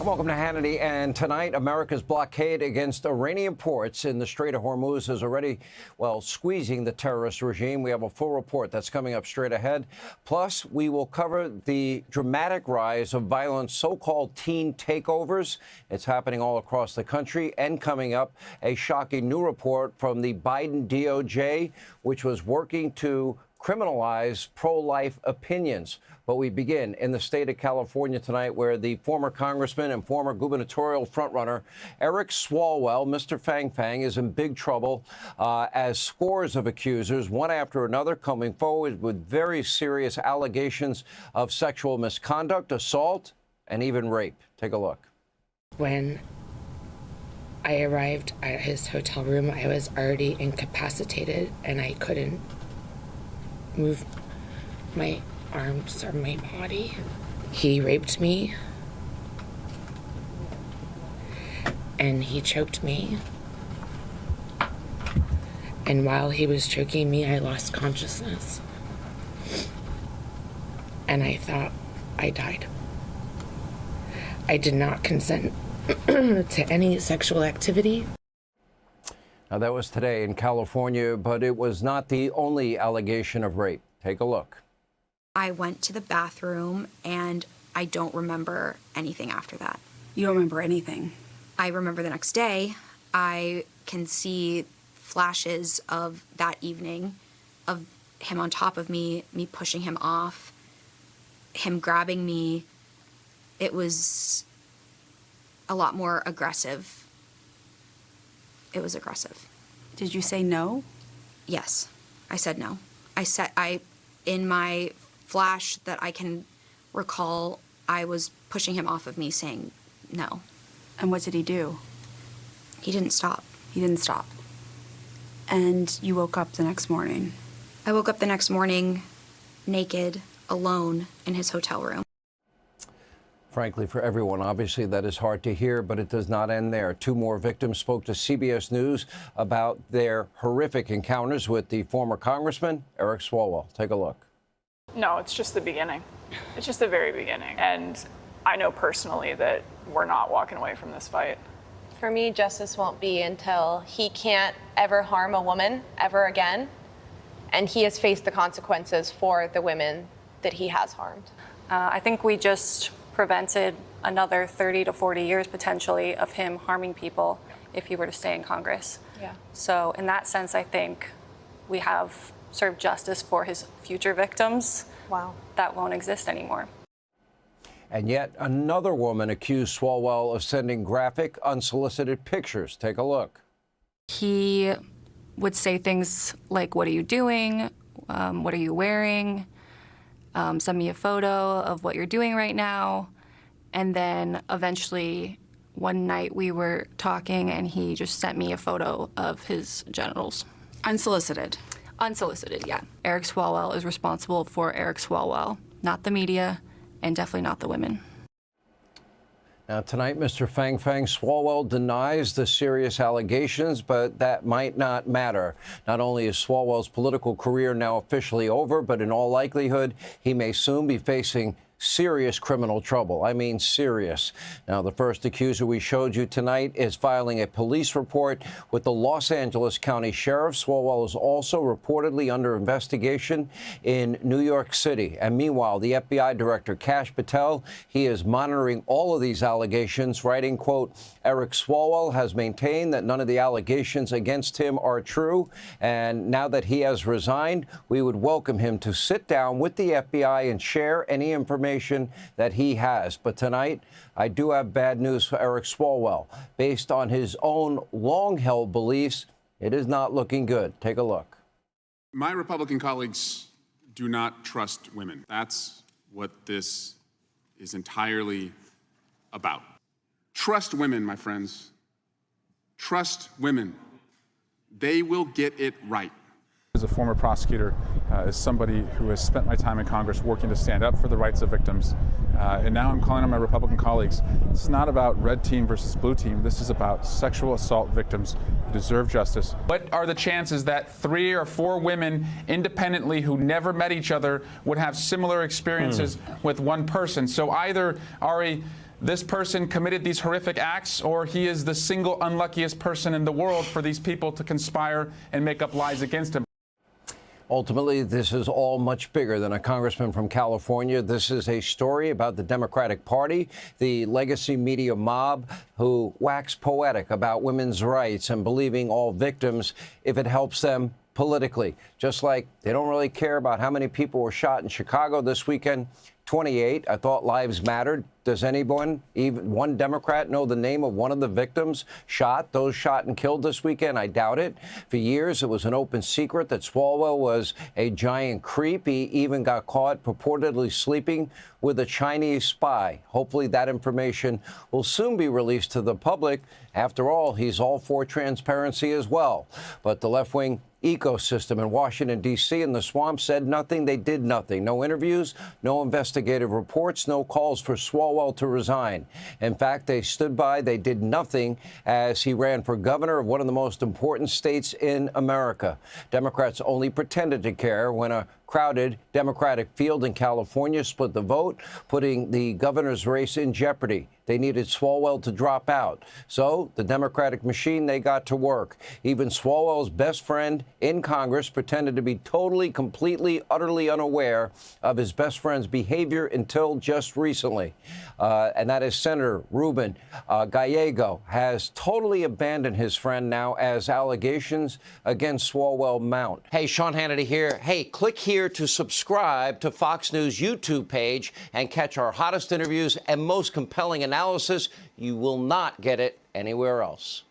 Welcome to Hannity. And tonight, America's blockade against Iranian ports in the Strait of Hormuz is already, well, squeezing the terrorist regime. We have a full report that's coming up straight ahead. Plus, we will cover the dramatic rise of violent so-called teen takeovers. It's happening all across the country. And coming up, a shocking new report from the Biden DOJ, which was working to criminalize pro-life opinions. But we begin in the state of California tonight, where the former congressman and former gubernatorial frontrunner Eric Swalwell, Mr. Fang Fang, is in big trouble as scores of accusers, one after another, coming forward with very serious allegations of sexual misconduct, assault, and even rape. Take a look. When I arrived at his hotel room, I was already incapacitated and I couldn't move my arms or my body. He raped me and he choked me, and while he was choking me, I lost consciousness and I thought I died. I did not consent to any sexual activity. Now, that was today in California, but it was not the only allegation of rape. Take a look. I went to the bathroom and I don't remember anything after that. You don't remember anything? I remember the next day. I can see flashes of that evening, of him on top of me pushing him off, him grabbing me. It was a lot more aggressive. It was aggressive. Did you say no? Yes, I said no. In my flash that I can recall, I was pushing him off of me saying no. And what did he do? He didn't stop. He didn't stop. And you woke up the next morning? I woke up the next morning naked, alone in his hotel room. Frankly, for everyone, obviously, that is hard to hear, but it does not end there. Two more victims spoke to CBS News about their horrific encounters with the former congressman, Eric Swalwell. Take a look. No, it's just the beginning. It's just the very beginning. And I know personally that we're not walking away from this fight. For me, justice won't be until he can't ever harm a woman ever again, and he has faced the consequences for the women that he has harmed. I think we just prevented another 30 to 40 years potentially of him harming people if he were to stay in Congress. Yeah. So in that sense, I think we have served justice for his future victims. Wow. That won't exist anymore. And yet another woman accused Swalwell of sending graphic, unsolicited pictures. Take a look. He would say things like, "What are you doing? What are you wearing? Send me a photo of what you're doing right now." And then eventually one night we were talking and he just sent me a photo of his genitals. Unsolicited? Unsolicited, yeah. Eric Swalwell is responsible for Eric Swalwell, not the media, and definitely not the women. Now, tonight, Mr. Fang Fang Swalwell denies the serious allegations, but that might not matter. Not only is Swalwell's political career now officially over, but in all likelihood, he may soon be facing serious criminal trouble. I mean, serious. Now, the first accuser we showed you tonight is filing a police report with the Los Angeles County Sheriff. Swalwell is also reportedly under investigation in New York City. And meanwhile, the FBI Director, Kash Patel, he is monitoring all of these allegations, writing, quote, Eric Swalwell has maintained that none of the allegations against him are true. And now that he has resigned, we would welcome him to sit down with the FBI and share any information that he has. But tonight, I do have bad news for Eric Swalwell. Based on his own long-held beliefs, it is not looking good. Take a look. My Republican colleagues do not trust women. That's what this is entirely about. Trust women, my friends. Trust women. They will get it right. As a former prosecutor, as somebody who has spent my time in Congress working to stand up for the rights of victims, and now I'm calling on my Republican colleagues. It's not about red team versus blue team. This is about sexual assault victims who deserve justice. What are the chances that 3 or 4 women independently who never met each other would have similar experiences with one person? So either, Ari, this person committed these horrific acts, or he is the single unluckiest person in the world for these people to conspire and make up lies against him. Ultimately, this is all much bigger than a congressman from California. This is a story about the Democratic Party, the legacy media mob who wax poetic about women's rights and believing all victims if it helps them politically. Just like they don't really care about how many people were shot in Chicago this weekend. 28. I thought lives mattered. Does anyone, even one Democrat, know the name of one of the victims those shot and killed this weekend? I doubt it. For years, it was an open secret that Swalwell was a giant creep. He even got caught purportedly sleeping with a Chinese spy. Hopefully that information will soon be released to the public. After all, he's all for transparency as well. But the left-wing ecosystem in Washington, D.C. and the swamp said nothing. They did nothing. No interviews, no investigative reports, no calls for Swalwell to resign. In fact, they stood by. They did nothing as he ran for governor of one of the most important states in America. Democrats only pretended to care when a crowded Democratic field in California split the vote, putting the governor's race in jeopardy. They needed Swalwell to drop out. So the Democratic machine, they got to work. Even Swalwell's best friend in Congress pretended to be totally, completely, utterly unaware of his best friend's behavior until just recently. And that is Senator Ruben Gallego has totally abandoned his friend now as allegations against Swalwell mount. Hey, Sean Hannity here. Hey, click here to subscribe to Fox News YouTube page and catch our hottest interviews and most compelling analysis. You will not get it anywhere else.